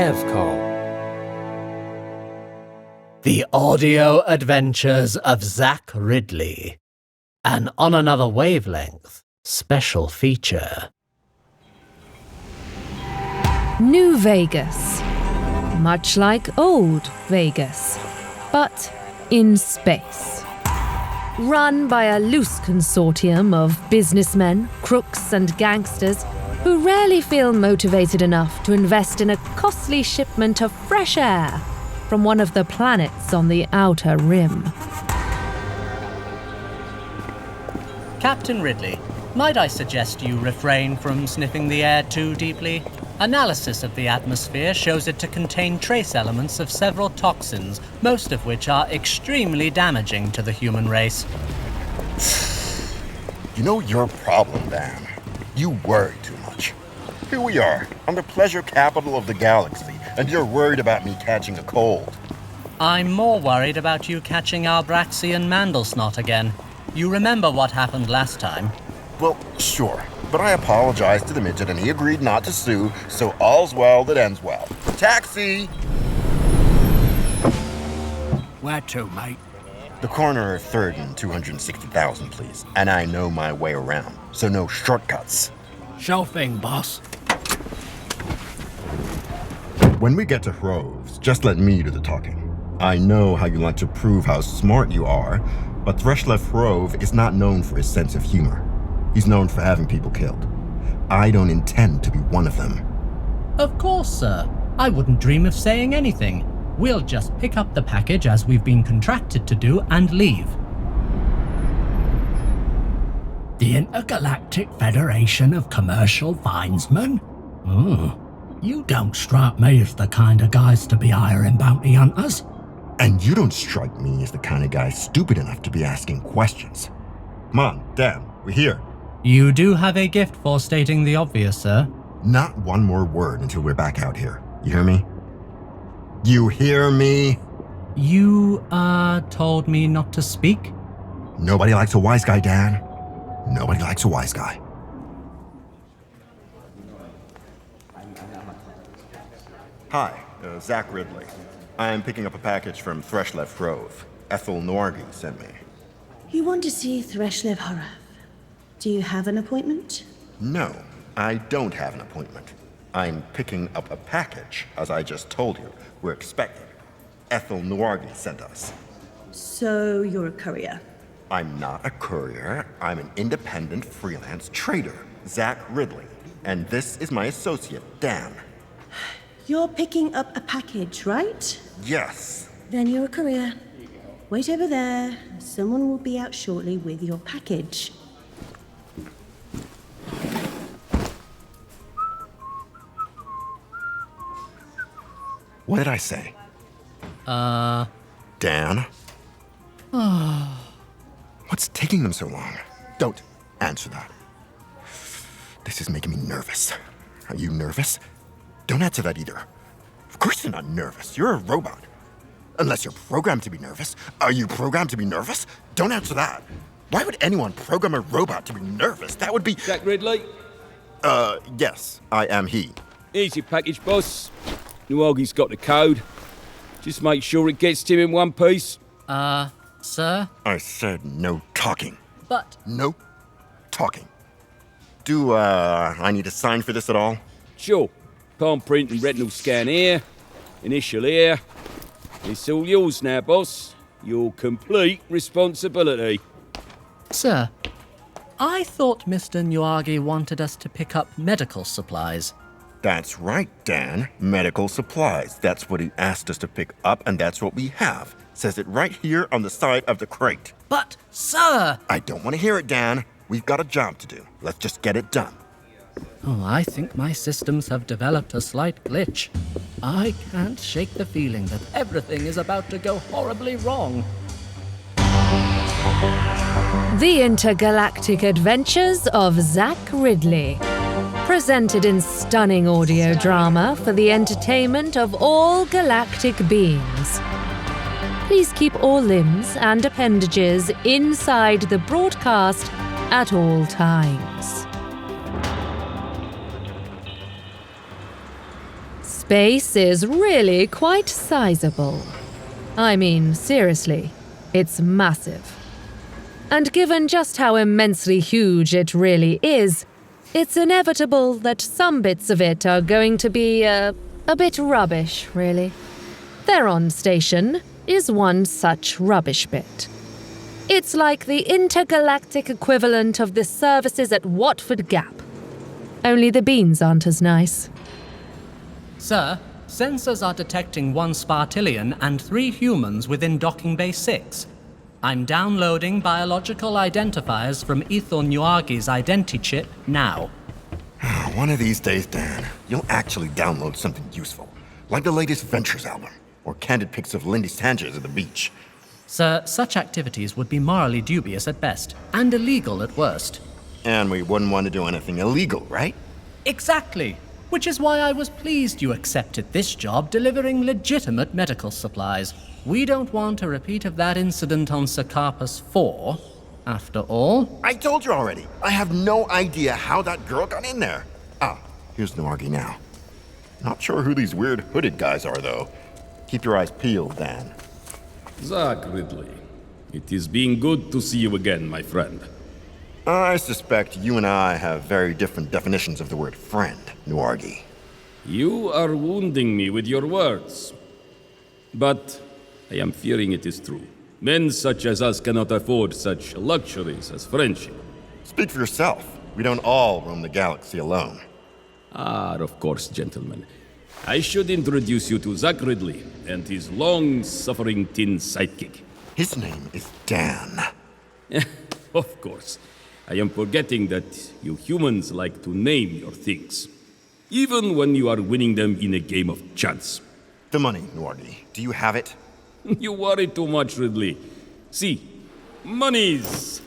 Evcol. The Audio Adventures of Zakk Ridley, an On Another Wavelength special feature. New Vegas. Much like old Vegas, but in space. Run by a loose consortium of businessmen, crooks and gangsters who rarely feel motivated enough to invest in a costly shipment of fresh air from one of the planets on the outer rim. Captain Ridley, might I suggest you refrain from sniffing the air too deeply? Analysis of the atmosphere shows it to contain trace elements of several toxins, most of which are extremely damaging to the human race. You know your problem, Dan. You worry too much. Here we are, on the pleasure capital of the galaxy, and you're worried about me catching a cold. I'm more worried about you catching Albraxian mandelsnot again. You remember what happened last time? Well, sure, but I apologized to the midget and he agreed not to sue, so all's well that ends well. Taxi! Where to, mate? The corner of 3rd and 260,000, please. And I know my way around, so no shortcuts. Sure thing, boss. When we get to Hroves, just let me do the talking. I know how you like to prove how smart you are, but Threshlef Hrove is not known for his sense of humor. He's known for having people killed. I don't intend to be one of them. Of course, sir. I wouldn't dream of saying anything. We'll just pick up the package as we've been contracted to do and leave. The Intergalactic Federation of Commercial Finesmen? You don't strike me as the kind of guys to be hiring bounty hunters. And you don't strike me as the kind of guy stupid enough to be asking questions. Come on, Dan, we're here. You do have a gift for stating the obvious, sir. Not one more word until we're back out here. You hear me? You hear me? You, told me not to speak? Nobody likes a wise guy, Dan. Nobody likes a wise guy. Hi, Zakk Ridley. I'm picking up a package from Threshlef Hrove. Ethel Norgi sent me. You want to see Threshlef Hrove? Do you have an appointment? No, I don't have an appointment. I'm picking up a package, as I just told you. We're expecting. Ethel Norgi sent us. So you're a courier? I'm not a courier. I'm an independent freelance trader, Zakk Ridley. And this is my associate, Dan. You're picking up a package, right? Yes. Then you're a courier. Wait over there. Someone will be out shortly with your package. What did I say? Dan? What's taking them so long? Don't answer that. This is making me nervous. Are you nervous? Don't answer that either. Of course you're not nervous. You're a robot. Unless you're programmed to be nervous. Are you programmed to be nervous? Don't answer that. Why would anyone program a robot to be nervous? That would be... Zakk Ridley? Yes, I am he. Here's your package, boss. Nuagi's got the code. Just make sure it gets to him in one piece. Sir? I said no talking. But... No talking. Do, I need to sign for this at all? Sure. Palm print and retinal scan here. Initial here. It's all yours now, boss. Your complete responsibility. Sir, I thought Mr. Nuagi wanted us to pick up medical supplies. That's right, Dan. Medical supplies. That's what he asked us to pick up, and that's what we have. Says it right here on the side of the crate. But, sir! I don't want to hear it, Dan. We've got a job to do. Let's just get it done. Oh, I think my systems have developed a slight glitch. I can't shake the feeling that everything is about to go horribly wrong. The Intergalactic Adventures of Zakk Ridley. Presented in stunning audio drama for the entertainment of all galactic beings. Please keep all limbs and appendages inside the broadcast at all times. base is really quite sizable. I mean, seriously, it's massive. And given just how immensely huge it really is, it's inevitable that some bits of it are going to be a bit rubbish, really. Theron Station is one such rubbish bit. It's like the intergalactic equivalent of the services at Watford Gap. Only the beans aren't as nice. Sir, sensors are detecting 1 Spartillion and 3 humans within docking bay 6. I'm downloading biological identifiers from Ethel Nuagi's identity chip now. One of these days, Dan, you'll actually download something useful. Like the latest Ventures album, or candid pics of Lindy Sanchez at the beach. Sir, such activities would be morally dubious at best, and illegal at worst. And we wouldn't want to do anything illegal, right? Exactly! Which is why I was pleased you accepted this job delivering legitimate medical supplies. We don't want a repeat of that incident on Sarcopus 4, after all. I told you already. I have no idea how that girl got in there. Here's Nuargi now. Not sure who these weird hooded guys are, though. Keep your eyes peeled, Dan. Zakk Ridley, it is being good to see you again, my friend. I suspect you and I have very different definitions of the word friend, Nuargi. You are wounding me with your words. But I am fearing it is true. Men such as us cannot afford such luxuries as friendship. Speak for yourself. We don't all roam the galaxy alone. Of course, gentlemen. I should introduce you to Zakk Ridley and his long-suffering tin sidekick. His name is Dan. Of course. I am forgetting that you humans like to name your things. Even when you are winning them in a game of chance. The money, Nuargi. Do you have it? You worry too much, Ridley. See, monies!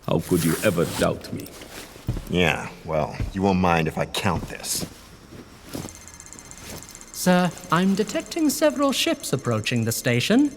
How could you ever doubt me? Yeah, well, you won't mind if I count this. Sir, I'm detecting several ships approaching the station.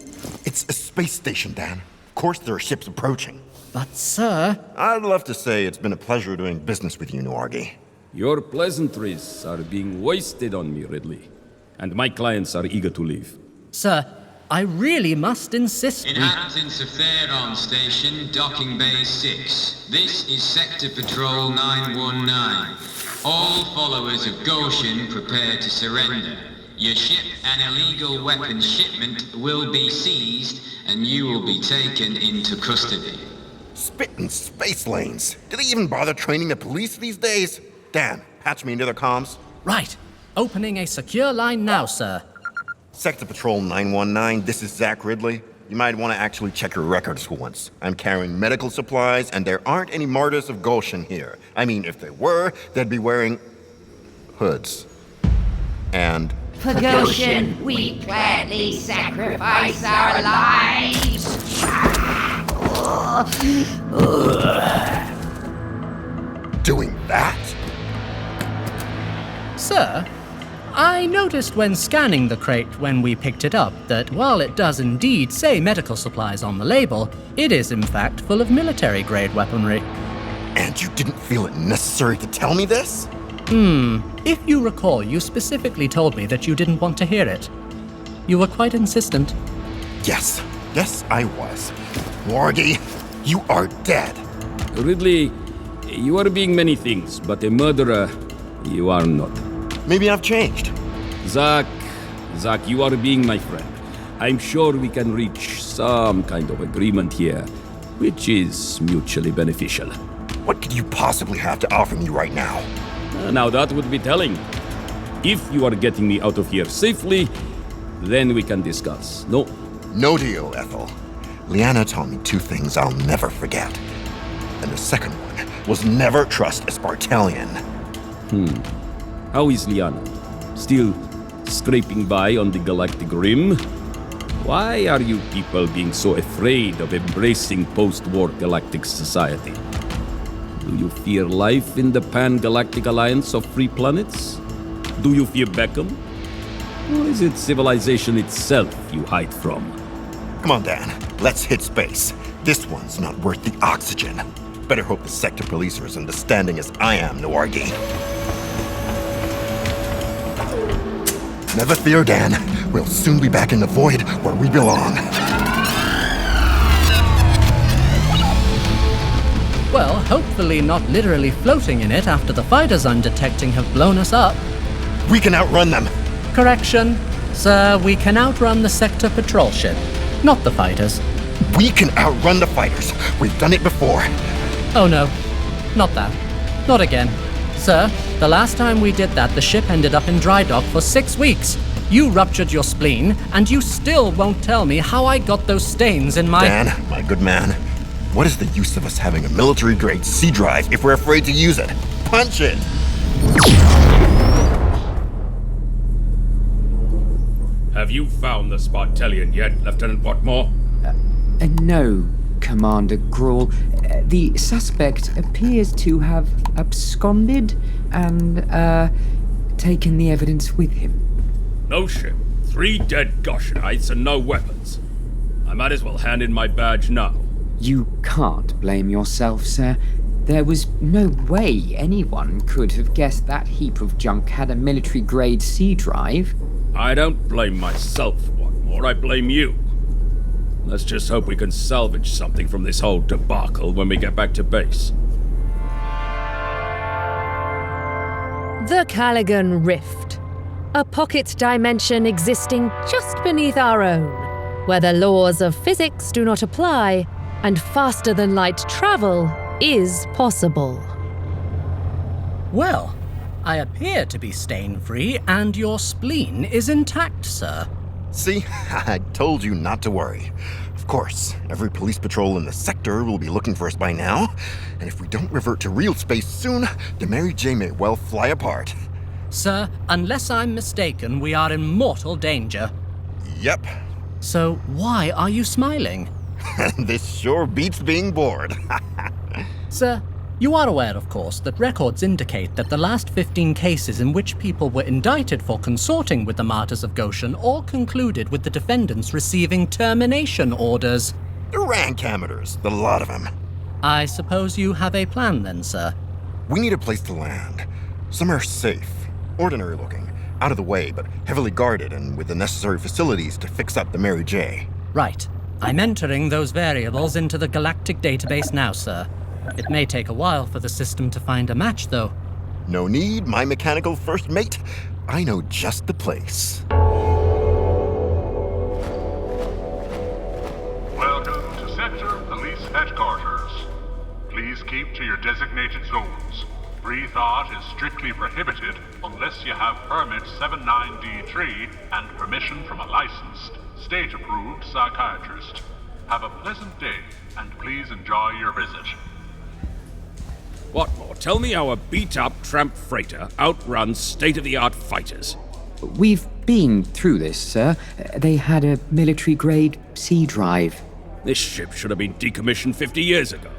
It's a space station, Dan. Of course there are ships approaching. But, sir... I'd love to say it's been a pleasure doing business with you, Nuargi. Your pleasantries are being wasted on me, Ridley. And my clients are eager to leave. Sir, I really must insist Inhabitants of Theron Station, Docking Bay 6. This is Sector Patrol 919. All followers of Goshen prepare to surrender. Your ship and illegal weapons shipment will be seized, and you will be taken into custody. Spittin' space lanes. Do they even bother training the police these days? Dan, patch me into their comms. Right. Opening a secure line now, sir. Sector Patrol 919, this is Zakk Ridley. You might want to actually check your records for once. I'm carrying medical supplies, and there aren't any martyrs of Goshen here. I mean, if there were, they'd be wearing hoods. And for Goshen, we gladly sacrifice our lives. Doing that? Sir, I noticed when scanning the crate when we picked it up that while it does indeed say medical supplies on the label, it is in fact full of military-grade weaponry. And you didn't feel it necessary to tell me this? If you recall, you specifically told me that you didn't want to hear it. You were quite insistent. Yes, I was. Nuargi, you are dead. Ridley, you are being many things, but a murderer, you are not. Maybe I've changed. Zakk, you are being my friend. I'm sure we can reach some kind of agreement here, which is mutually beneficial. What could you possibly have to offer me right now? Now that would be telling. If you are getting me out of here safely, then we can discuss. No? No deal, Ethel. Liana taught me 2 things I'll never forget. And the second one was never trust a Spartalian. How is Liana? Still scraping by on the galactic rim? Why are you people being so afraid of embracing post-war galactic society? Do you fear life in the Pan-Galactic Alliance of Free Planets? Do you fear Beckham? Or is it civilization itself you hide from? Come on, Dan. Let's hit space. This one's not worth the oxygen. Better hope the sector police are as understanding as I am, Nuargi. Never fear, Dan. We'll soon be back in the void where we belong. Well, hopefully not literally floating in it after the fighters I'm detecting have blown us up. We can outrun them. Correction. Sir, we can outrun the sector patrol ship, not the fighters. We can outrun the fighters. We've done it before. Oh no, not that. Not again. Sir, the last time we did that, the ship ended up in dry dock for 6 weeks. You ruptured your spleen, and you still won't tell me how I got those stains in my... Dan, my good man, what is the use of us having a military-grade C drive if we're afraid to use it? Punch it! Have you found the Spartellian yet, Lieutenant Watmore? No, Commander Grawl. The suspect appears to have absconded and, taken the evidence with him. No ship, 3 dead Goshenites and no weapons. I might as well hand in my badge now. You can't blame yourself, sir. There was no way anyone could have guessed that heap of junk had a military-grade C drive. I don't blame myself, Watmore, I blame you. Let's just hope we can salvage something from this whole debacle when we get back to base. The Callaghan Rift. A pocket dimension existing just beneath our own, where the laws of physics do not apply and faster-than-light travel is possible. Well, I appear to be stain-free, and your spleen is intact, sir. See, I told you not to worry. Of course, every police patrol in the sector will be looking for us by now, and if we don't revert to real space soon, the Mary J may well fly apart. Sir, unless I'm mistaken, we are in mortal danger. Yep. So why are you smiling? This sure beats being bored. Sir, you are aware, of course, that records indicate that the last 15 cases in which people were indicted for consorting with the Martyrs of Goshen all concluded with the defendants receiving termination orders. The Rancameters, the lot of them. I suppose you have a plan then, sir? We need a place to land. Somewhere safe, ordinary looking, out of the way, but heavily guarded and with the necessary facilities to fix up the Mary J. Right. I'm entering those variables into the galactic database now, sir. It may take a while for the system to find a match, though. No need, my mechanical first mate. I know just the place. Welcome to Sector Police Headquarters. Please keep to your designated zones. Free thought is strictly prohibited unless you have permit 79D3 and permission from a licensed, state-approved psychiatrist. Have a pleasant day, and please enjoy your visit. Watmore, tell me how a beat-up tramp freighter outruns state-of-the-art fighters. We've been through this, sir. They had a military-grade C drive. This ship should have been decommissioned 50 years ago.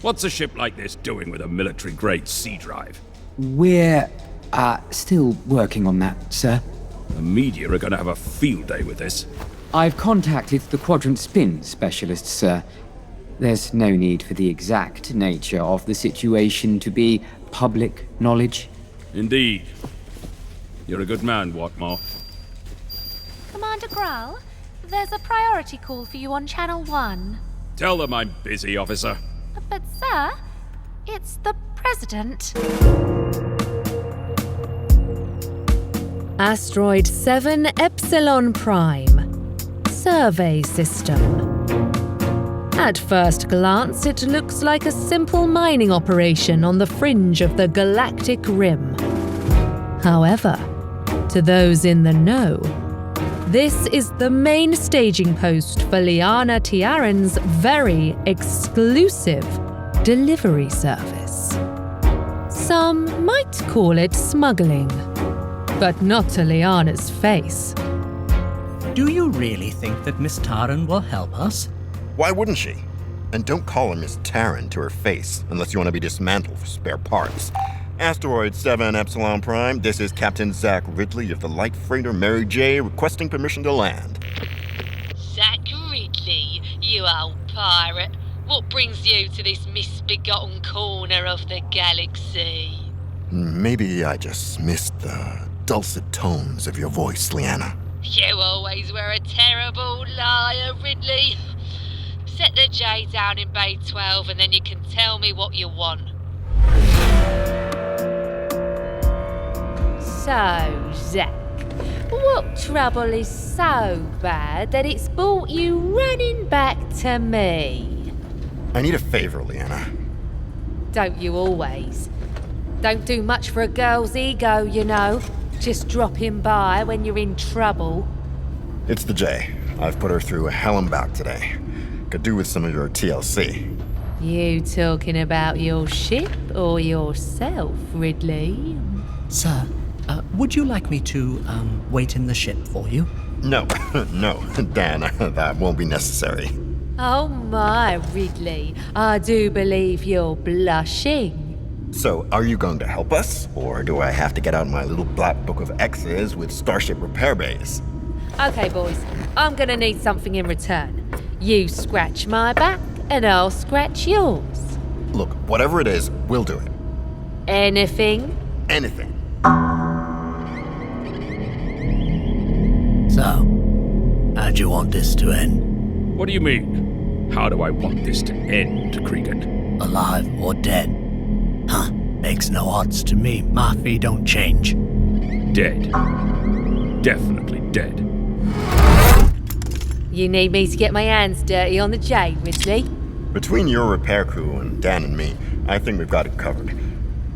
What's a ship like this doing with a military-grade C drive? We're, still working on that, sir. The media are gonna have a field day with this. I've contacted the quadrant spin specialist, sir. There's no need for the exact nature of the situation to be public knowledge. Indeed. You're a good man, Watmore. Commander Grawl, there's a priority call for you on Channel 1. Tell them I'm busy, officer. But, sir, it's the President. Asteroid 7 Epsilon Prime. Survey system. At first glance, it looks like a simple mining operation on the fringe of the galactic rim. However, to those in the know, this is the main staging post for Liana Tiaren's very exclusive delivery service. Some might call it smuggling, but not to Liana's face. Do you really think that Miss Taran will help us? Why wouldn't she? And don't call her Miss Taran to her face unless you want to be dismantled for spare parts. Asteroid 7 Epsilon Prime, this is Captain Zakk Ridley of the light freighter Mary J requesting permission to land. Zakk Ridley, you old pirate. What brings you to this misbegotten corner of the galaxy? Maybe I just missed the dulcet tones of your voice, Leanna. You always were a terrible liar, Ridley. Set the J down in Bay 12 and then you can tell me what you want. So, Zakk, what trouble is so bad that it's brought you running back to me? I need a favor, Leanna. Don't you always? Don't do much for a girl's ego, you know. Just dropping by when you're in trouble. It's the J. I've put her through hell and back today. Could do with some of your TLC. You talking about your ship or yourself, Ridley? Sir, would you like me to, wait in the ship for you? No, no, Dan, that won't be necessary. Oh my, Ridley, I do believe you're blushing. So, are you going to help us? Or do I have to get out my little black book of X's with Starship repair bays? Okay, boys, I'm gonna need something in return. You scratch my back, and I'll scratch yours. Look, whatever it is, we'll do it. Anything? Anything. So, how do you want this to end? What do you mean? How do I want this to end, Cricket? Alive or dead? Huh, makes no odds to me. My fee don't change. Dead. Definitely dead. You need me to get my hands dirty on the J, Ridley? Between your repair crew and Dan and me, I think we've got it covered.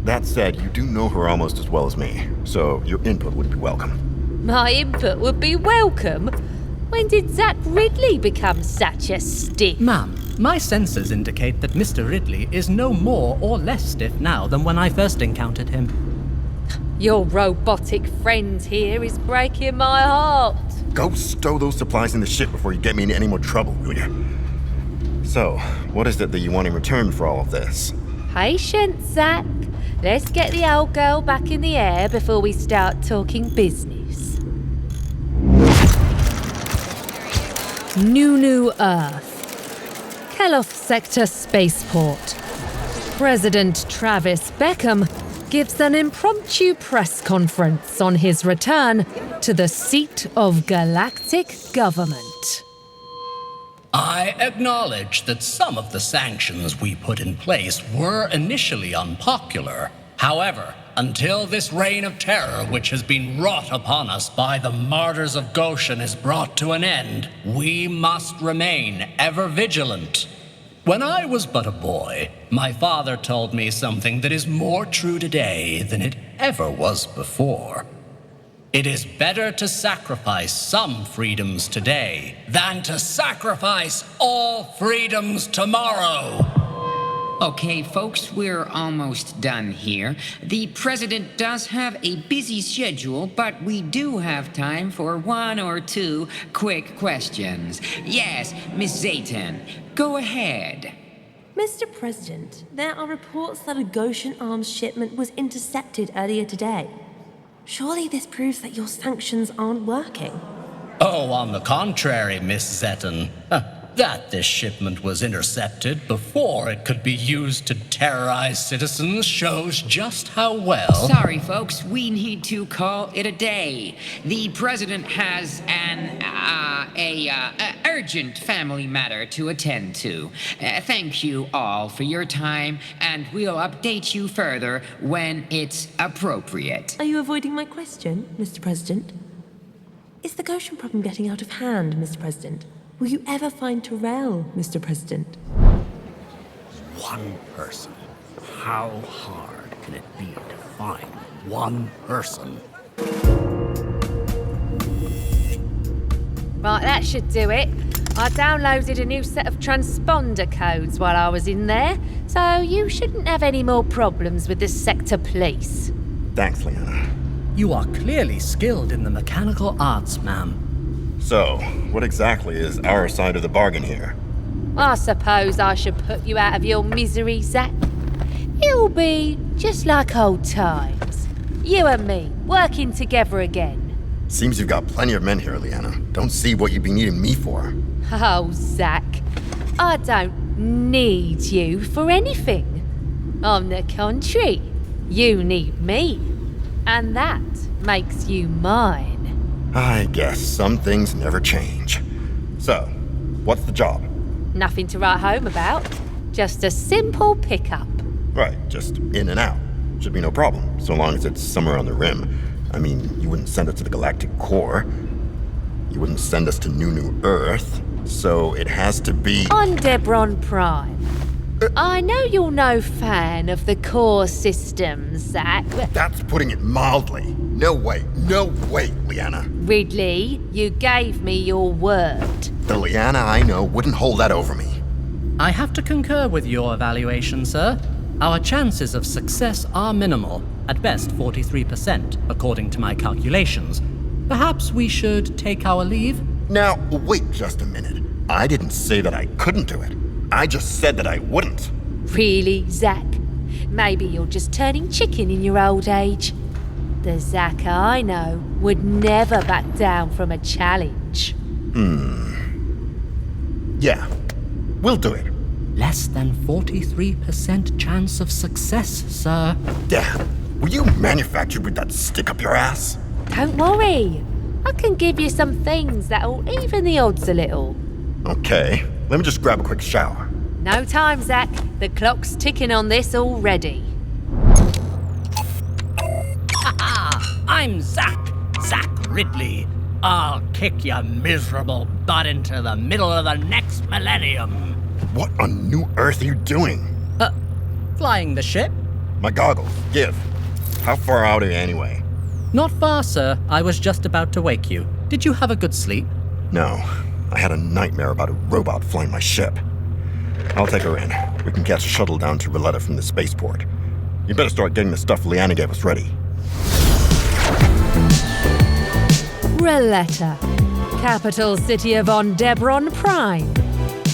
That said, you do know her almost as well as me, so your input would be welcome. My input would be welcome? When did Zakk Ridley become such a stiff? Ma'am, my senses indicate that Mr. Ridley is no more or less stiff now than when I first encountered him. Your robotic friend here is breaking my heart. Go stow those supplies in the ship before you get me into any more trouble, will you? So, what is it that you want in return for all of this? Patience, Zakk. Let's get the old girl back in the air before we start talking business. New Earth. Keloth Sector Spaceport. President Travis Beckham gives an impromptu press conference on his return to the seat of galactic government. I acknowledge that some of the sanctions we put in place were initially unpopular. However, until this reign of terror which has been wrought upon us by the martyrs of Goshen is brought to an end, we must remain ever vigilant. When I was but a boy, my father told me something that is more true today than it ever was before. It is better to sacrifice some freedoms today than to sacrifice all freedoms tomorrow. Okay, folks, we're almost done here. The president does have a busy schedule, but we do have time for one or two quick questions. Yes, Miss Zayton, go ahead. Mr. President, there are reports that a Goshen arms shipment was intercepted earlier today. Surely this proves that your sanctions aren't working. Oh, on the contrary, Miss Zetten. That this shipment was intercepted before it could be used to terrorize citizens shows just how well... Sorry, folks, we need to call it a day. The president has an urgent family matter to attend to. Thank you all for your time, and we'll update you further when it's appropriate. Are you avoiding my question, Mr. President? Is the Goshen problem getting out of hand, Mr. President? Will you ever find Terrell, Mr. President? One person. How hard can it be to find one person? Right, that should do it. I downloaded a new set of transponder codes while I was in there, so you shouldn't have any more problems with the sector police. Thanks, Leanna. You are clearly skilled in the mechanical arts, ma'am. So, what exactly is our side of the bargain here? I suppose I should put you out of your misery, Zakk. It'll be just like old times. You and me, working together again. Seems you've got plenty of men here, Leanna. Don't see what you've been needing me for. Oh, Zakk, I don't need you for anything. On the contrary, you need me. And that makes you mine. I guess some things never change. So, what's the job? Nothing to write home about. Just a simple pickup. Right, just in and out. Should be no problem, so long as it's somewhere on the rim. I mean, you wouldn't send us to the galactic core. You wouldn't send us to New Earth, so it has to be... On Debron Prime. I know you're no fan of the core system, Zakk, but... That's putting it mildly. No way, Liana. Ridley, you gave me your word. The Liana I know wouldn't hold that over me. I have to concur with your evaluation, sir. Our chances of success are minimal, at best 43%, according to my calculations. Perhaps we should take our leave? Now, wait just a minute. I didn't say that I couldn't do it. I just said that I wouldn't. Really, Zakk? Maybe you're just turning chicken in your old age. The Zakk I know would never back down from a challenge. Yeah, we'll do it. Less than 43% chance of success, sir. Damn, were you manufactured with that stick up your ass? Don't worry. I can give you some things that'll even the odds a little. Okay, let me just grab a quick shower. No time, Zakk. The clock's ticking on this already. I'm Zakk Ridley. I'll kick your miserable butt into the middle of the next millennium. What on New Earth are you doing? Flying the ship? My goggles, give. How far out are you anyway? Not far, sir. I was just about to wake you. Did you have a good sleep? No, I had a nightmare about a robot flying my ship. I'll take her in. We can catch a shuttle down to Rilletta from the spaceport. You better start getting the stuff Liana gave us ready. Rilletta, capital city of On Debron Prime.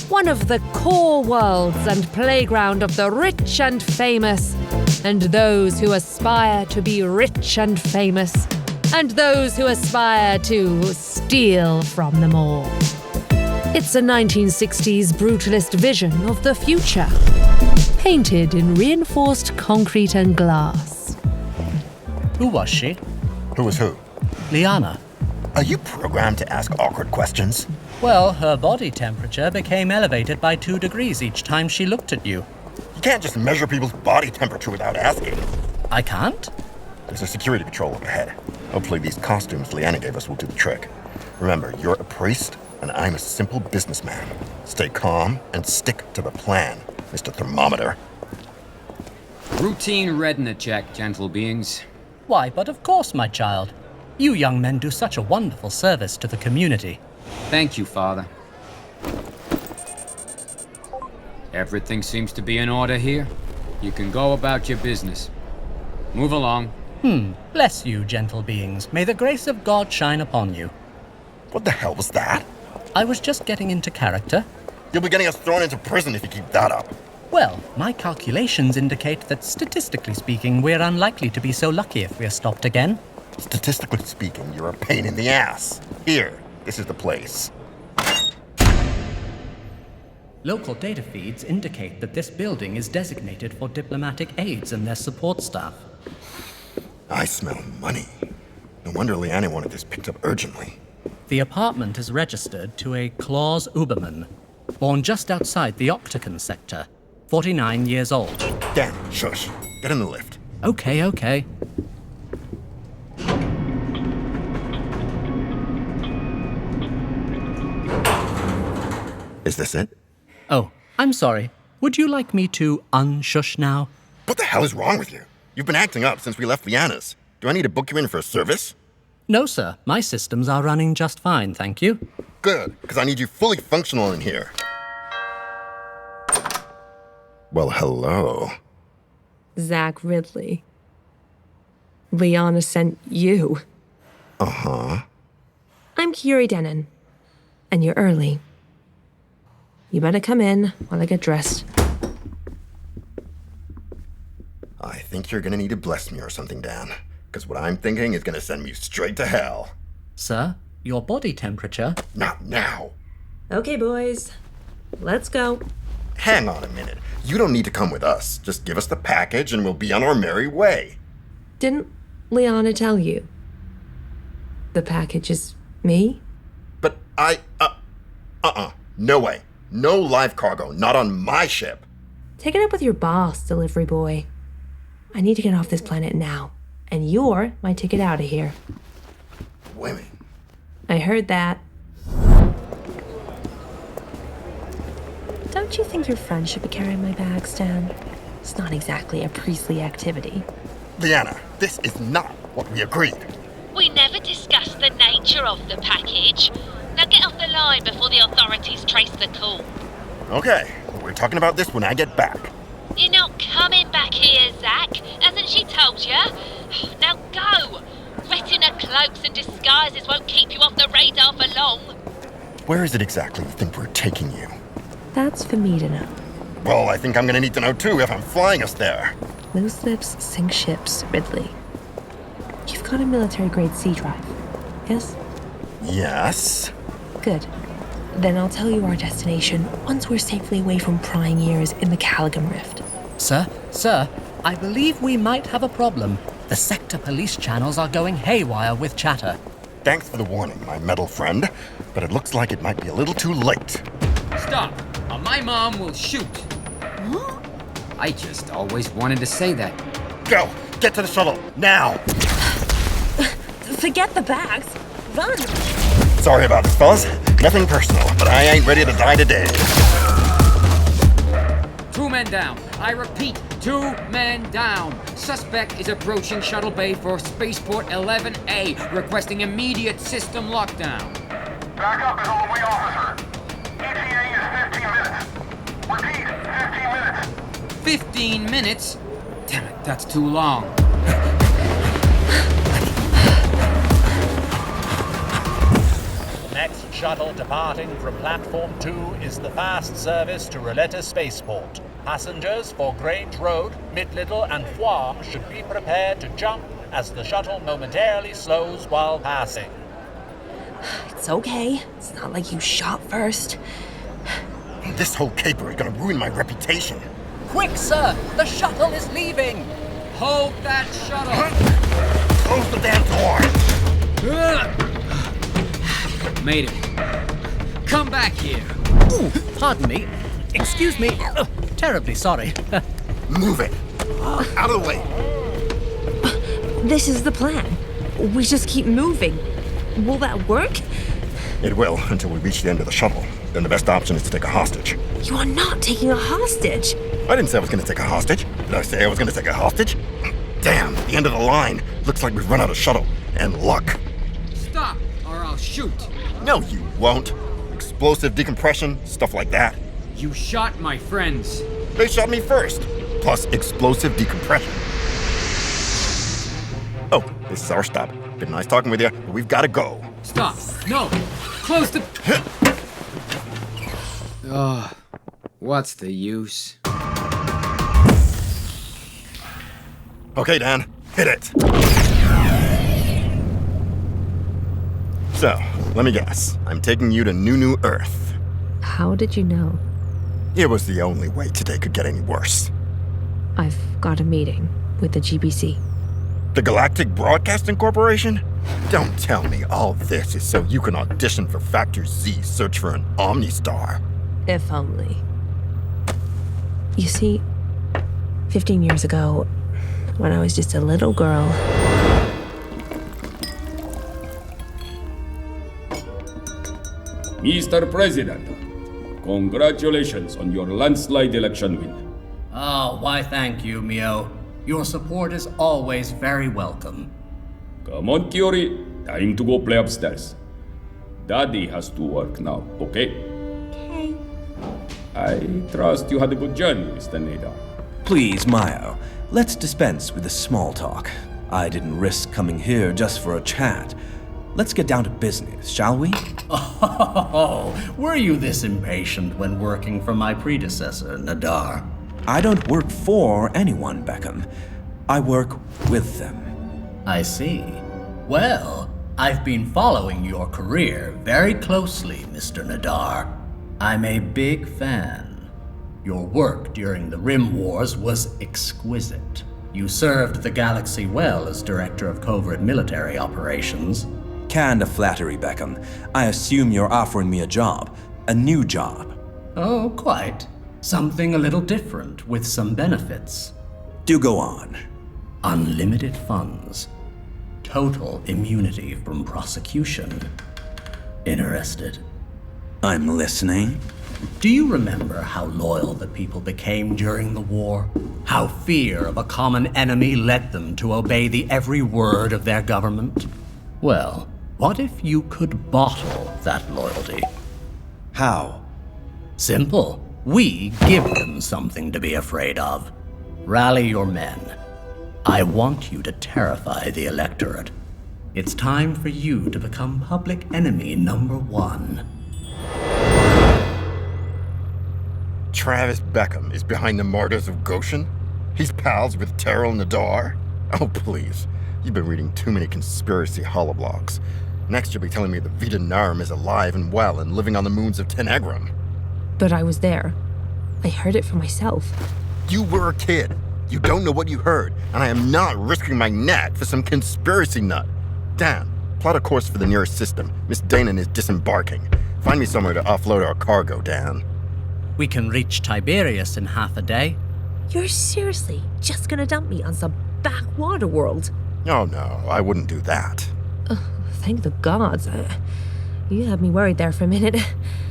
One of the core worlds and playground of the rich and famous, and those who aspire to be rich and famous, and those who aspire to steal from them all. It's a 1960s brutalist vision of the future, painted in reinforced concrete and glass. Who was she? Who was who? Liana. Are you programmed to ask awkward questions? Well, her body temperature became elevated by 2 degrees each time she looked at you. You can't just measure people's body temperature without asking. I can't? There's a security patrol up ahead. Hopefully these costumes Liana gave us will do the trick. Remember, you're a priest, and I'm a simple businessman. Stay calm and stick to the plan, Mr. Thermometer. Routine retina check, gentle beings. Why, but of course, my child. You young men do such a wonderful service to the community. Thank you, Father. Everything seems to be in order here. You can go about your business. Move along. Bless you, gentle beings. May the grace of God shine upon you. What the hell was that? I was just getting into character. You'll be getting us thrown into prison if you keep that up. Well, my calculations indicate that statistically speaking, we're unlikely to be so lucky if we're stopped again. Statistically speaking, you're a pain in the ass. Here, this is the place. Local data feeds indicate that this building is designated for diplomatic aides and their support staff. I smell money. No wonder Liana wanted this picked up urgently. The apartment is registered to a Klaus Uberman, born just outside the Octagon sector, 49 years old. Damn, shush. Get in the lift. Okay. Is this it? Oh, I'm sorry. Would you like me to unshush now? What the hell is wrong with you? You've been acting up since we left Liana's. Do I need to book you in for a service? No, sir. My systems are running just fine, thank you. Good, because I need you fully functional in here. Well, hello. Zakk Ridley. Liana sent you. Uh-huh. I'm Curie Denon, and you're early. You better come in while I get dressed. I think you're gonna need to bless me or something, Dan. Because what I'm thinking is gonna send me straight to hell. Sir, your body temperature... Not now. Okay, boys. Let's go. Hang on a minute. You don't need to come with us. Just give us the package and we'll be on our merry way. Didn't Liana tell you? The package is me? But no way. No live cargo, not on my ship. Take it up with your boss, delivery boy. I need to get off this planet now, and you're my ticket out of here. Women. I heard that. Don't you think your friend should be carrying my bag, Stan? It's not exactly a priestly activity. Liana, this is not what we agreed. We never discussed the nature of the package. Now get off the line before the authorities trace the call. Okay, we're talking about this when I get back. You're not coming back here, Zakk. Hasn't she told you? Now go! Retina cloaks and disguises won't keep you off the radar for long. Where is it exactly you think we're taking you? That's for me to know. Well, I think I'm gonna need to know too if I'm flying us there. Loose lips sink ships, Ridley. You've got a military-grade C drive, yes? Yes. Good. Then I'll tell you our destination once we're safely away from prying ears in the Callaghan Rift. Sir, I believe we might have a problem. The sector police channels are going haywire with chatter. Thanks for the warning, my metal friend, but it looks like it might be a little too late. Stop, or my mom will shoot. Huh? I just always wanted to say that. Go! Get to the shuttle, now! Forget the bags. Run! Sorry about this, fellas. Nothing personal, but I ain't ready to die today. 2 men down. I repeat, 2 men down. Suspect is approaching shuttle bay for spaceport 11A, requesting immediate system lockdown. Backup is on the way, officer. ETA is 15 minutes. Repeat, 15 minutes. 15 minutes? Damn it, that's too long. Next shuttle departing from Platform 2 is the fast service to Roletta Spaceport. Passengers for Grange Road, Mid-Little, and Foire should be prepared to jump as the shuttle momentarily slows while passing. It's okay. It's not like you shot first. This whole caper is gonna ruin my reputation. Quick, sir! The shuttle is leaving! Hold that shuttle! Close the damn door! Made it. Come back here. Ooh, pardon me. Excuse me. Terribly sorry. Move it. Out of the way. This is the plan. We just keep moving. Will that work? It will, until we reach the end of the shuttle. Then the best option is to take a hostage. You are not taking a hostage. I didn't say I was gonna take a hostage. Did I say I was gonna take a hostage? Damn, the end of the line. Looks like we've run out of shuttle. And luck. Stop, or I'll shoot. No, you won't. Explosive decompression, stuff like that. You shot my friends. They shot me first. Plus explosive decompression. Oh, this is our stop. Been nice talking with you, but we've gotta go. Stop. No. Close the... Oh, what's the use? Okay, Dan, hit it. So, let me guess. I'm taking you to New Earth. How did you know? It was the only way today could get any worse. I've got a meeting with the GBC. The Galactic Broadcasting Corporation? Don't tell me all this is so you can audition for Factor Z, search for an Omnistar. If only. You see, 15 years ago, when I was just a little girl... Mr. President, congratulations on your landslide election win. Oh, why thank you, Mio. Your support is always very welcome. Come on, Kiori. Time to go play upstairs. Daddy has to work now, okay? Okay. I trust you had a good journey, Mr. Nadar. Please, Mayo, let's dispense with the small talk. I didn't risk coming here just for a chat. Let's get down to business, shall we? Oh, were you this impatient when working for my predecessor, Nadar? I don't work for anyone, Beckham. I work with them. I see. Well, I've been following your career very closely, Mr. Nadar. I'm a big fan. Your work during the Rim Wars was exquisite. You served the galaxy well as Director of Covert Military Operations. canned of flattery, Beckham. I assume you're offering me a job. A new job. Oh, quite. Something a little different, with some benefits. Do go on. Unlimited funds. Total immunity from prosecution. Interested? I'm listening. Do you remember how loyal the people became during the war? How fear of a common enemy led them to obey the every word of their government? Well, what if you could bottle that loyalty? How? Simple. We give them something to be afraid of. Rally your men. I want you to terrify the electorate. It's time for you to become public enemy number 1. Travis Beckham is behind the martyrs of Goshen? He's pals with Terrell Nadar? Oh, please. You've been reading too many conspiracy holoblogs. Next you'll be telling me that Vita Narum is alive and well and living on the moons of Tenegrum. But I was there. I heard it for myself. You were a kid. You don't know what you heard, and I am not risking my neck for some conspiracy nut. Dan, plot a course for the nearest system. Miss Danon is disembarking. Find me somewhere to offload our cargo, Dan. We can reach Tiberius in half a day. You're seriously just gonna dump me on some backwater world? Oh no, I wouldn't do that. Thank the gods. You had me worried there for a minute.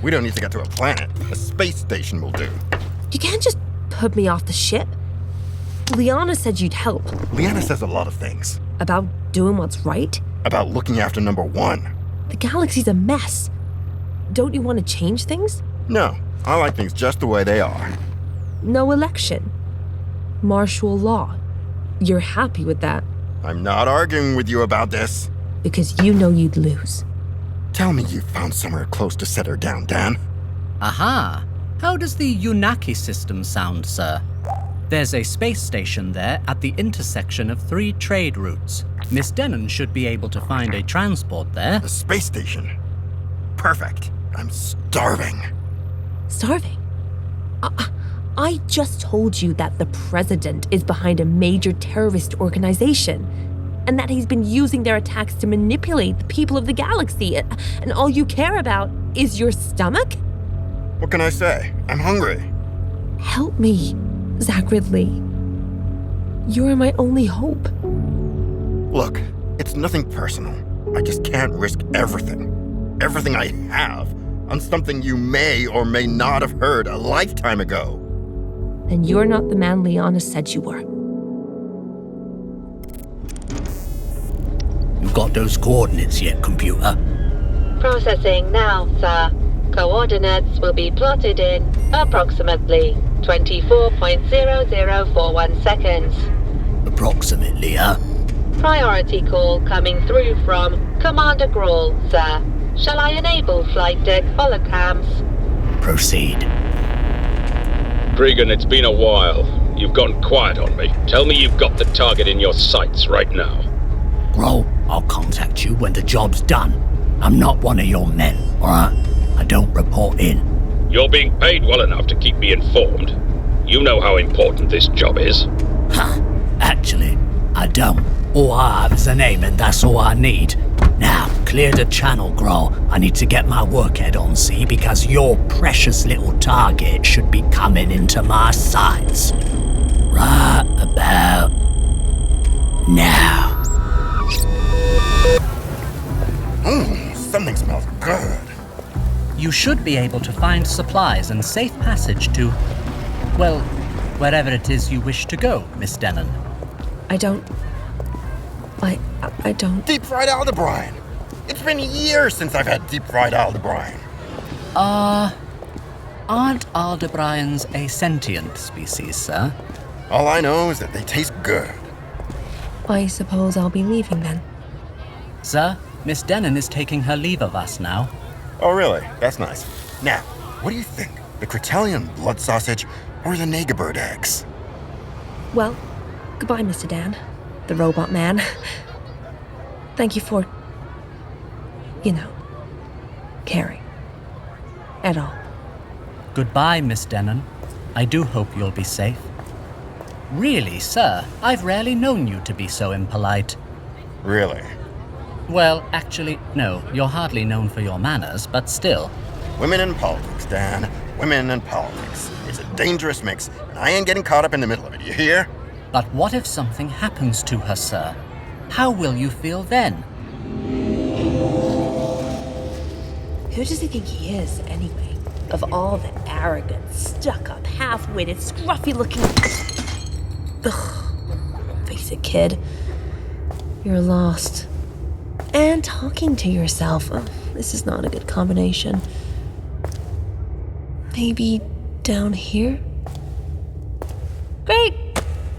We don't need to get to a planet. A space station will do. You can't just put me off the ship. Liana said you'd help. Liana says a lot of things. About doing what's right? About looking after number 1. The galaxy's a mess. Don't you want to change things? No, I like things just the way they are. No election. Martial law. You're happy with that? I'm not arguing with you about this. Because you know you'd lose. Tell me you found somewhere close to set her down, Dan. Aha! How does the Unaki system sound, sir? There's a space station there at the intersection of 3 trade routes. Miss Denon should be able to find a transport there. A space station? Perfect. I'm starving. Starving? I just told you that the president is behind a major terrorist organization, and that he's been using their attacks to manipulate the people of the galaxy, and all you care about is your stomach? What can I say? I'm hungry. Help me, Zakk Ridley. You're my only hope. Look, it's nothing personal. I just can't risk everything I have, on something you may or may not have heard a lifetime ago. Then you're not the man Liana said you were. You got those coordinates yet, computer? Processing now, sir. Coordinates will be plotted in approximately 24.0041 seconds. Approximately, huh? Priority call coming through from Commander Grawl, sir. Shall I enable flight deck holocams? Proceed. Cregan, it's been a while. You've gone quiet on me. Tell me you've got the target in your sights right now. Bro, I'll contact you when the job's done. I'm not one of your men, alright? I don't report in. You're being paid well enough to keep me informed. You know how important this job is. Huh. Actually, I don't. All I have is a name and that's all I need. Now, clear the channel, Grohl. I need to get my workhead on, see, because your precious little target should be coming into my sights. Right about now. Something smells good. You should be able to find supplies and safe passage to, well, wherever it is you wish to go, Miss Denon. I don't. Deep-fried Aldebrine. It's been years since I've had deep-fried Aldebrine. Aren't Aldebrines a sentient species, sir? All I know is that they taste good. I suppose I'll be leaving then. Sir, Miss Denon is taking her leave of us now. Oh, really? That's nice. Now, what do you think? The Cretellian blood sausage or the Negabird eggs? Well, goodbye, Mr. Dan, the robot man. Thank you for, caring. At all. Goodbye, Miss Denon. I do hope you'll be safe. Really, sir, I've rarely known you to be so impolite. Really? Well, actually, no. You're hardly known for your manners, but still. Women in politics, Dan. Women in politics. It's a dangerous mix, and I ain't getting caught up in the middle of it, you hear? But what if something happens to her, sir? How will you feel then? Who does he think he is, anyway? Of all the arrogant, stuck-up, half-witted, scruffy-looking... Ugh. Face it, kid. You're lost. And talking to yourself. Oh, this is not a good combination. Maybe down here? Great!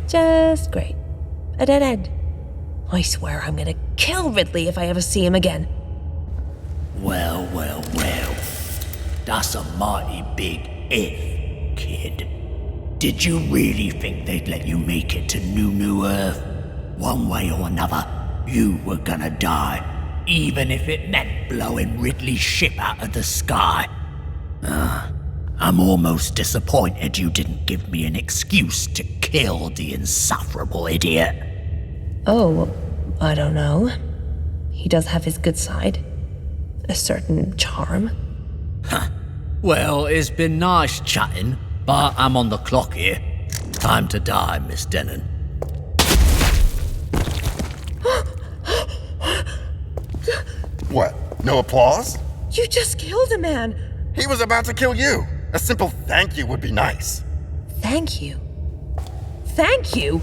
Just great. A dead end. I swear I'm gonna kill Ridley if I ever see him again. Well. That's a mighty big if, kid. Did you really think they'd let you make it to New Earth? One way or another, you were gonna die, even if it meant blowing Ridley's ship out of the sky. I'm almost disappointed you didn't give me an excuse to kill the insufferable idiot. Oh, I don't know. He does have his good side. A certain charm. Well, it's been nice chatting, but I'm on the clock here. Time to die, Miss Denon. What? No applause? You just killed a man! He was about to kill you! A simple thank you would be nice. Thank you? Thank you?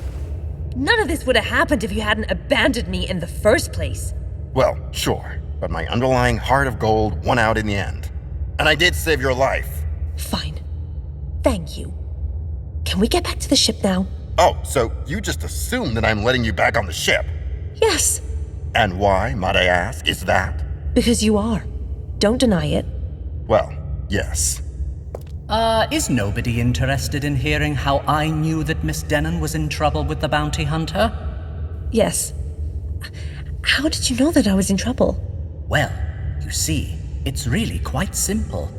None of this would have happened if you hadn't abandoned me in the first place. Well, sure, but my underlying heart of gold won out in the end. And I did save your life. Fine. Thank you. Can we get back to the ship now? Oh, so you just assume that I'm letting you back on the ship? Yes. And why, might I ask, is that? Because you are. Don't deny it. Well, yes. Is nobody interested in hearing how I knew that Miss Denon was in trouble with the bounty hunter? Yes. How did you know that I was in trouble? Well, you see, it's really quite simple.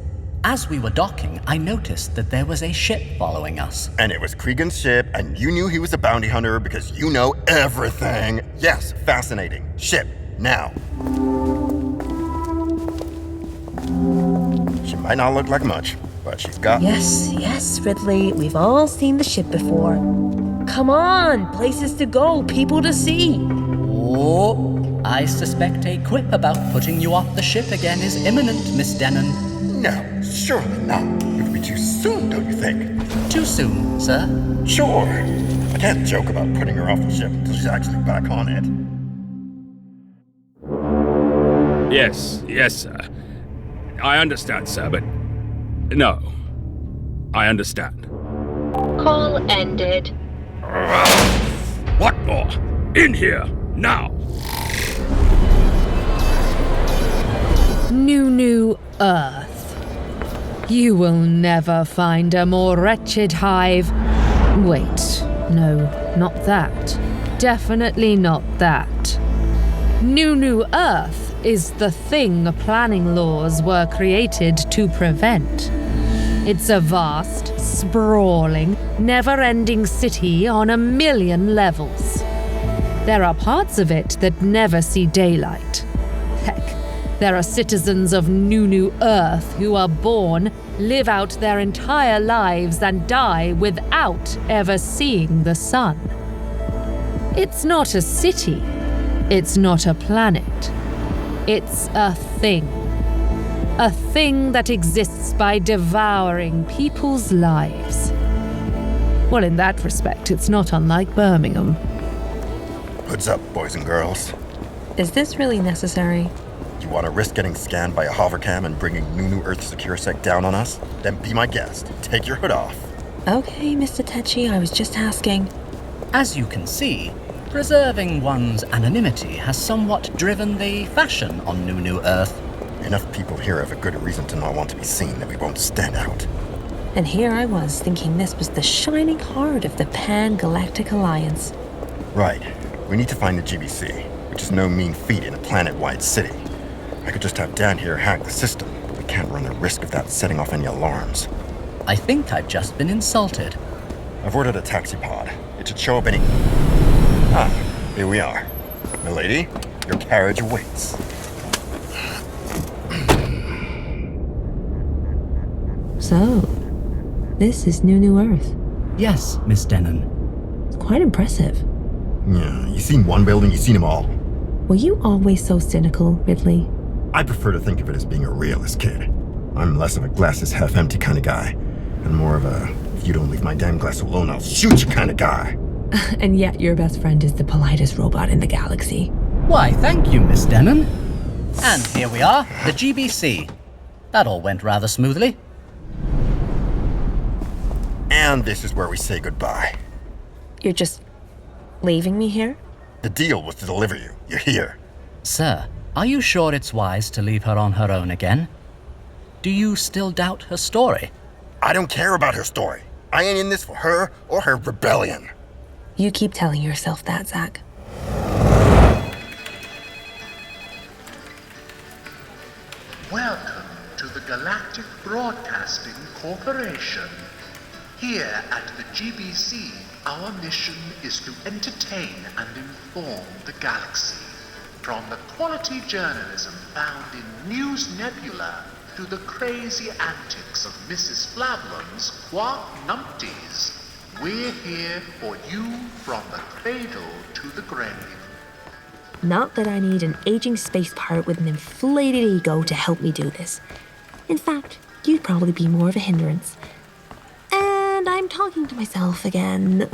As we were docking, I noticed that there was a ship following us. And it was Cregan's ship, and you knew he was a bounty hunter because you know everything. Yes, fascinating. Ship, now. She might not look like much, but she's got... Yes, Ridley. We've all seen the ship before. Come on, places to go, people to see. Oh, I suspect a quip about putting you off the ship again is imminent, Miss Denon. No, surely not. It would be too soon, don't you think? Too soon, sir? Sure. I can't joke about putting her off the ship until she's actually back on it. Yes, sir. I understand, sir, but... No. I understand. Call ended. What more? In here, now! New Earth. You will never find a more wretched hive. Wait, no, not that. Definitely not that. New Earth is the thing planning laws were created to prevent. It's a vast, sprawling, never-ending city on 1,000,000 levels. There are parts of it that never see daylight. Heck, there are citizens of New Earth who are born, live out their entire lives, and die without ever seeing the sun. It's not a city. It's not a planet. It's a thing. A thing that exists by devouring people's lives. Well, in that respect, it's not unlike Birmingham. Hoods up, boys and girls. Is this really necessary? You want to risk getting scanned by a hovercam and bringing New Earth Secure Sec down on us? Then be my guest. Take your hood off. Okay, Mr. Tetchy, I was just asking. As you can see, preserving one's anonymity has somewhat driven the fashion on New Earth. Enough people here have a good reason to not want to be seen that we won't stand out. And here I was, thinking this was the shining heart of the Pan-Galactic Alliance. Right. We need to find the GBC, which is no mean feat in a planet-wide city. I could just have Dan here hack the system, but we can't run the risk of that setting off any alarms. I think I've just been insulted. I've ordered a taxi pod. It should show up any... Ah, here we are. Milady, Your carriage awaits. So, this is New Earth. Yes, Miss Denon. It's quite impressive. Yeah, you seen one building, you seen them all. Were you always so cynical, Ridley? I prefer to think of it as being a realist, kid. I'm less of a glasses half empty kind of guy, and more of a, if you don't leave my damn glass alone, I'll shoot you kind of guy. And yet your best friend is the politest robot in the galaxy. Why, thank you, Miss Denon. And here we are, the GBC. That all went rather smoothly. And this is where we say goodbye. You're just leaving me here? The deal was to deliver you. You're here. Sir, are you sure it's wise to leave her on her own again? Do you still doubt her story? I don't care about her story. I ain't in this for her or her rebellion. You keep telling yourself that, Zakk. Welcome to the Galactic Broadcasting Corporation. Here at the GBC, our mission is to entertain and inform the galaxy. From the quality journalism found in News Nebula to the crazy antics of Mrs. Flablum's Quark Numpties, we're here for you from the cradle to the grave. Not that I need an aging space pirate with an inflated ego to help me do this. In fact, you'd probably be more of a hindrance. And I'm talking to myself again.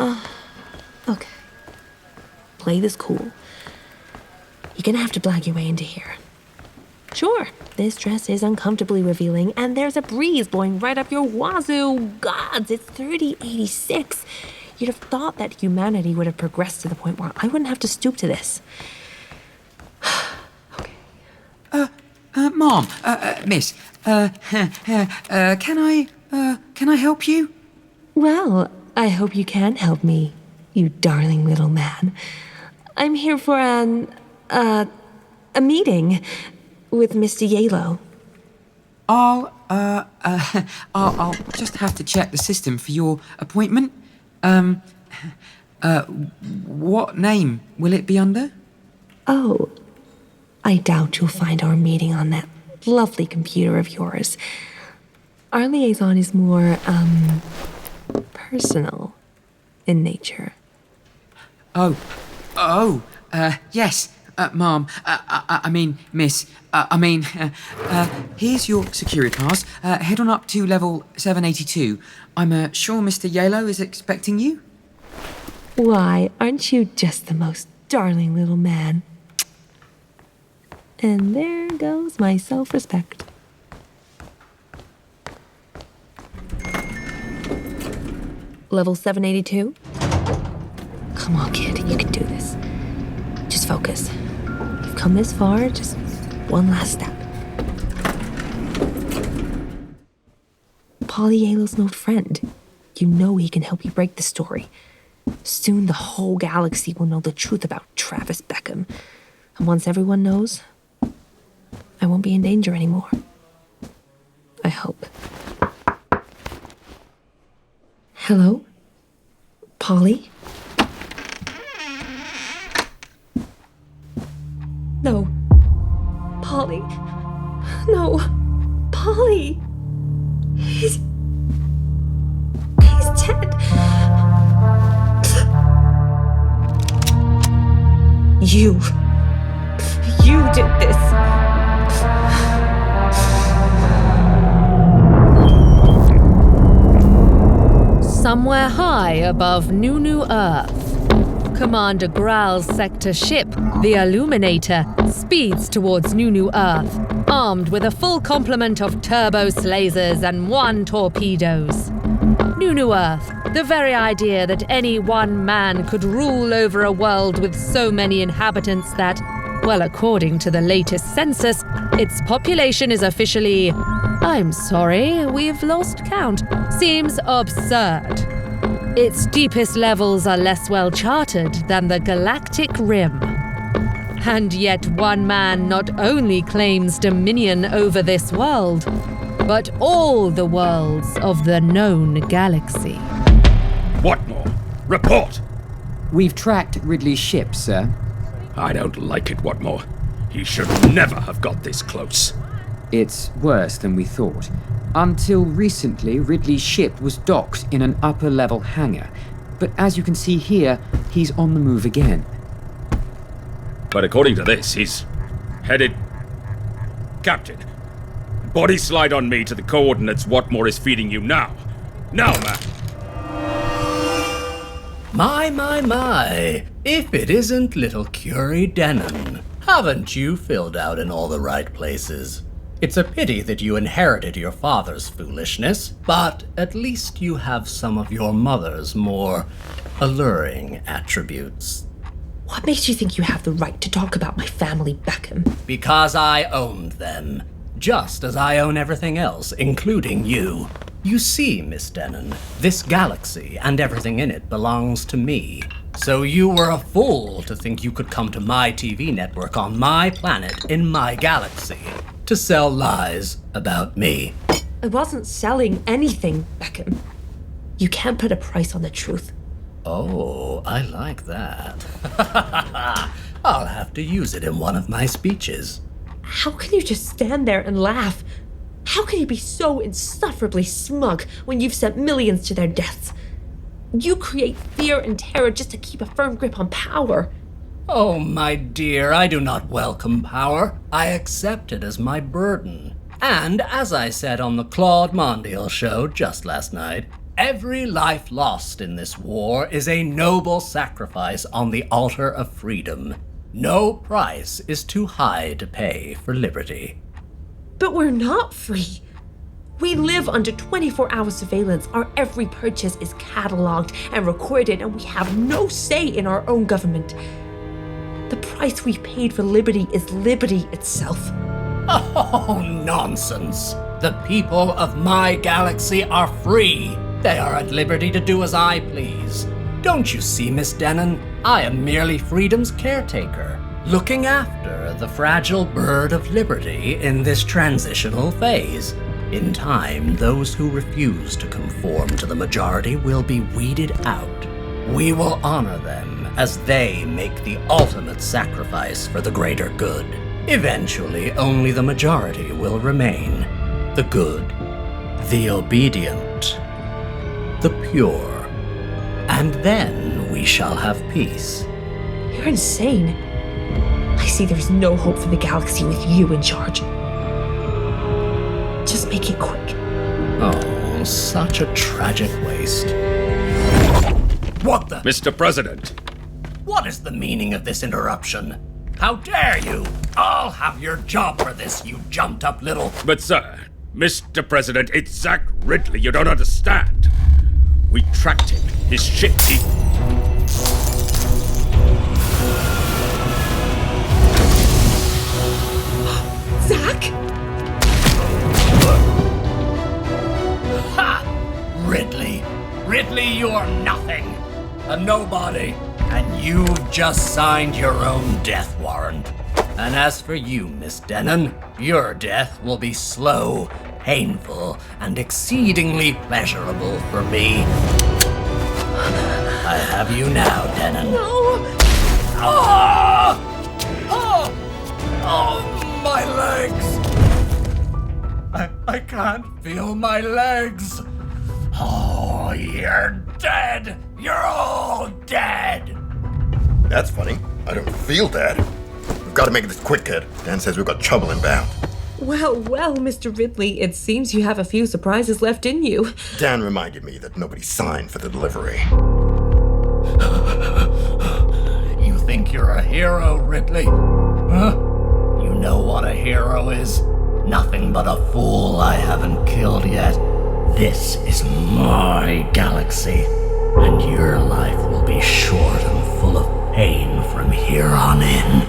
Okay. Play this cool. You're gonna have to blag your way into here. Sure, this dress is uncomfortably revealing, and there's a breeze blowing right up your wazoo. Gods, it's 3086. You'd have thought that humanity would have progressed to the point where I wouldn't have to stoop to this. Mom, miss, can I help you? Well, I hope you can help me, you darling little man. I'm here for a meeting with Mr. Yalo. I'll just have to check the system for your appointment. What name will it be under? Oh, I doubt you'll find our meeting on that lovely computer of yours. Our liaison is more, personal in nature. Yes, Mom. I mean, Miss. Here's your security pass. Head on up to level 782. I'm sure Mr. Yalo is expecting you. Why, aren't you just the most darling little man? And there goes my self-respect. Level 782? Come on, kid, you can do this. Just focus. You've come this far, just one last step. Polly Yalo's an old friend. You know he can help you break the story. Soon the whole galaxy will know the truth about Travis Beckham. And once everyone knows, I won't be in danger anymore. I hope. Hello? Polly? No. Polly. No. Polly. He's dead. You did this. Somewhere high above New Earth, Commander Graal's sector ship, the Illuminator, speeds towards New Earth, armed with a full complement of turbos lasers and 1 torpedoes. New Earth, the very idea that any one man could rule over a world with so many inhabitants that, well, according to the latest census, its population is officially, I'm sorry, we've lost count, seems absurd. Its deepest levels are less well charted than the galactic rim. And yet one man not only claims dominion over this world, but all the worlds of the known galaxy. What more? Report! We've tracked Ridley's ship, sir. I don't like it, Whatmore. He should never have got this close. It's worse than we thought. Until recently, Ridley's ship was docked in an upper-level hangar. But as you can see here, he's on the move again. But according to this, he's headed... Captain, body slide on me to the coordinates Whatmore is feeding you now. Now, man! My. If it isn't little Curie Denon. Haven't you filled out in all the right places? It's a pity that you inherited your father's foolishness, but at least you have some of your mother's more alluring attributes. What makes you think you have the right to talk about my family, Beckham? Because I owned them, just as I own everything else, including you. You see, Miss Denon, this galaxy and everything in it belongs to me. So you were a fool to think you could come to my TV network on my planet in my galaxy to sell lies about me. I wasn't selling anything, Beckham. You can't put a price on the truth. Oh, I like that. I'll have to use it in one of my speeches. How can you just stand there and laugh? How can you be so insufferably smug when you've sent millions to their deaths? You create fear and terror just to keep a firm grip on power. Oh, my dear, I do not welcome power. I accept it as my burden. And as I said on the Claude Mondial show just last night, every life lost in this war is a noble sacrifice on the altar of freedom. No price is too high to pay for liberty. But we're not free. We live under 24-hour surveillance. Our every purchase is catalogued and recorded, and we have no say in our own government. The price we paid for liberty is liberty itself. Oh, nonsense. The people of my galaxy are free. They are at liberty to do as I please. Don't you see, Miss Denon? I am merely freedom's caretaker, looking after the fragile bird of liberty in this transitional phase. In time, those who refuse to conform to the majority will be weeded out. We will honor them as they make the ultimate sacrifice for the greater good. Eventually, only the majority will remain. The good, the obedient, the pure. And then we shall have peace. You're insane. I see there's no hope for the galaxy with you in charge. Just make it quick. Oh, such a tragic waste. What the? Mr. President! What is the meaning of this interruption? How dare you? I'll have your job for this, you jumped-up little... But sir, Mr. President, it's Zakk Ridley, you don't understand. We tracked him, his ship, Zakk? Ha! Ridley. Ridley, you're nothing. A nobody. And you've just signed your own death warrant. And as for you, Miss Denon, your death will be slow, painful, and exceedingly pleasurable for me. I have you now, Denon. No! Oh! Oh! Oh, my legs! I can't feel my legs. Oh, you're dead! You're all dead! That's funny. I don't feel dead. We've got to make this quick, kid. Dan says we've got trouble inbound. Well, Mr. Ridley, it seems you have a few surprises left in you. Dan reminded me that nobody signed for the delivery. You think you're a hero, Ridley? Huh? You know what a hero is? Nothing but a fool I haven't killed yet. This is my galaxy, and your life will be short and full of pain from here on in.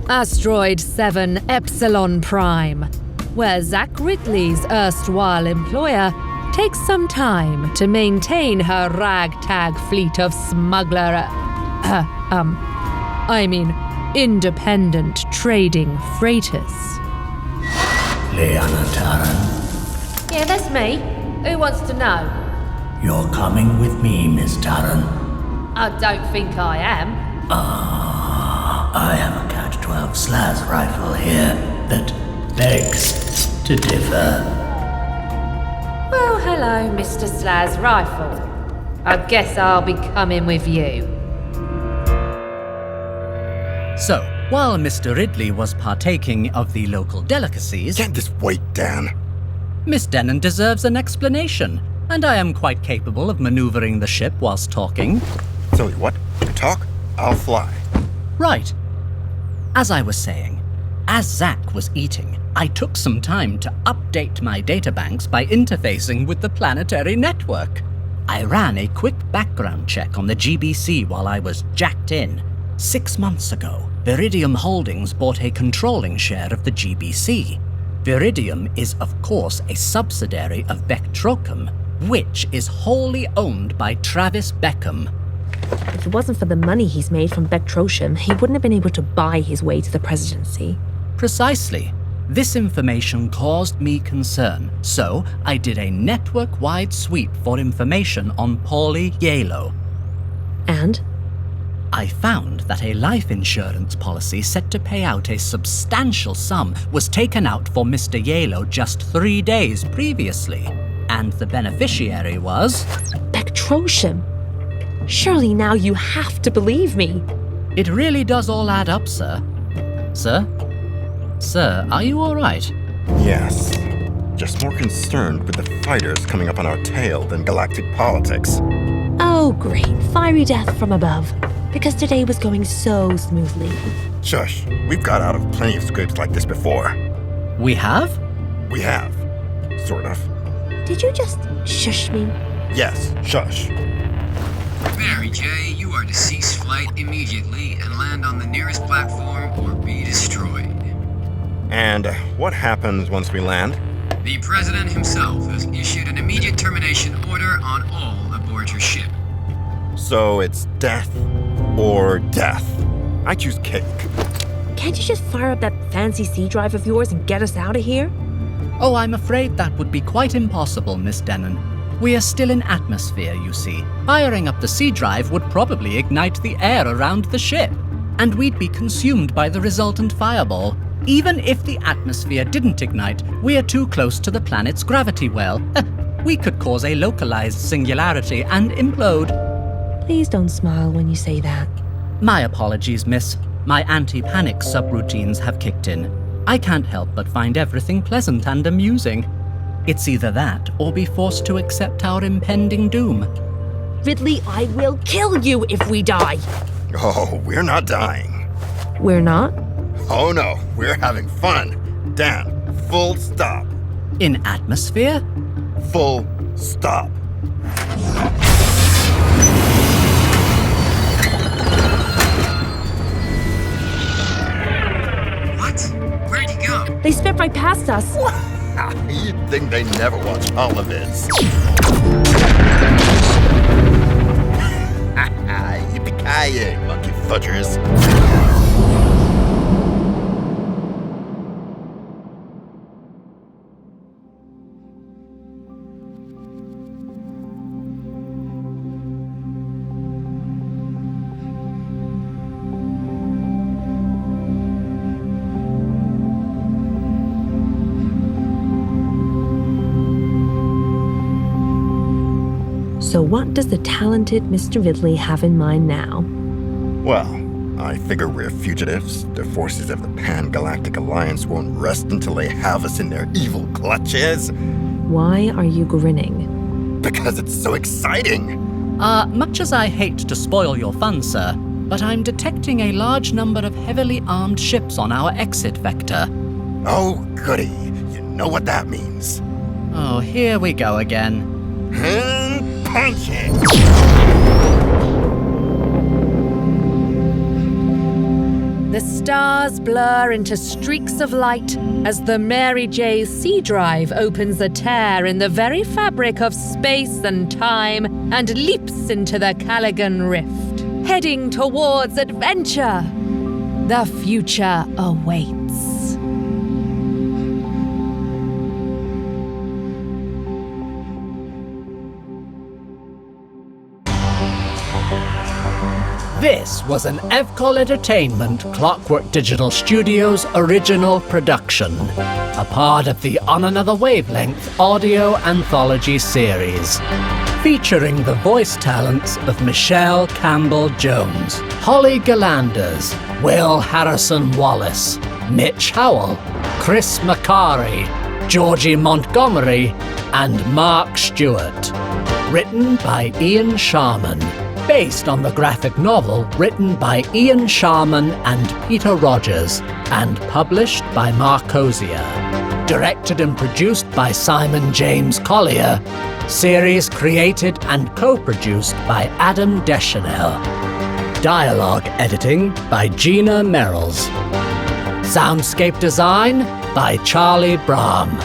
Asteroid 7 Epsilon Prime, where Zakk Ridley's erstwhile employer takes some time to maintain her ragtag fleet of smuggler... independent trading freighters. Leona Taran. Yeah, that's me. Who wants to know? You're coming with me, Miss Tarrant. I don't think I am. I have a Catch-12 Slaz rifle here that begs to differ. Well, hello, Mr. Slaz Rifle. I guess I'll be coming with you. So, while Mr. Ridley was partaking of the local delicacies... Can't this wait, Dan? Miss Denon deserves an explanation, and I am quite capable of maneuvering the ship whilst talking. Tell you what, you talk, I'll fly. Right. As I was saying, as Zakk was eating, I took some time to update my databanks by interfacing with the planetary network. I ran a quick background check on the GBC while I was jacked in. 6 months ago, Viridium Holdings bought a controlling share of the GBC. Viridium is, of course, a subsidiary of Vectrocum, which is wholly owned by Travis Beckham. If it wasn't for the money he's made from Vectrocium, he wouldn't have been able to buy his way to the presidency. Precisely. This information caused me concern, so I did a network-wide sweep for information on Paulie Yalo. And? I found that a life insurance policy set to pay out a substantial sum was taken out for Mr. Yalo just 3 days previously, and the beneficiary was... Vectrocium. Surely now you have to believe me. It really does all add up, sir. Sir? Sir, are you all right? Yes. Just more concerned with the fighters coming up on our tail than galactic politics. Oh, great. Fiery death from above. Because today was going so smoothly. Shush. We've got out of plenty of scrapes like this before. We have? We have. Sort of. Did you just shush me? Yes, shush. Mary J., you are to cease flight immediately and land on the nearest platform or be destroyed. And what happens once we land? The President himself has issued an immediate termination order on all aboard your ship. So it's death or death. I choose cake. Can't you just fire up that fancy C drive of yours and get us out of here? Oh, I'm afraid that would be quite impossible, Miss Denon. We are still in atmosphere, you see. Firing up the C drive would probably ignite the air around the ship, and we'd be consumed by the resultant fireball. Even if the atmosphere didn't ignite, we are too close to the planet's gravity well. We could cause a localized singularity and implode. Please don't smile when you say that. My apologies, miss. My anti-panic subroutines have kicked in. I can't help but find everything pleasant and amusing. It's either that or be forced to accept our impending doom. Ridley, I will kill you if we die. Oh, we're not dying. We're not? Oh no, we're having fun. Dan, full stop. In atmosphere? Full stop. What? Where'd he go? They sped right past us. You'd think they never watch holovids. Yippee-ki-yay, monkey fudgers. So what does the talented Mr. Ridley have in mind now? Well, I figure we're fugitives. The forces of the Pan-Galactic Alliance won't rest until they have us in their evil clutches. Why are you grinning? Because it's so exciting! Much as I hate to spoil your fun, sir, but I'm detecting a large number of heavily armed ships on our exit vector. Oh, goody. You know what that means. Oh, here we go again. And punch it! The stars blur into streaks of light as the Mary J. C drive opens a tear in the very fabric of space and time and leaps into the Caligan Rift, heading towards adventure. The future awaits. This was an Evcol Entertainment Clockwork Digital Studios original production, a part of the On Another Wavelength audio anthology series, featuring the voice talents of Michelle Campbell-Jones, Holly Gillanders, Will Harrison-Wallace, Mitch Howell, Chris Machari, Georgie Montgomery, and Mark Stewart. Written by Ian Sharman. Based on the graphic novel written by Ian Sharman and Peter Rogers, and published by Markosia. Directed and produced by Simon James Collier. Series created and co-produced by Adam Dechanel. Dialogue editing by Gina Merrells. Soundscape design by Charlie Braham.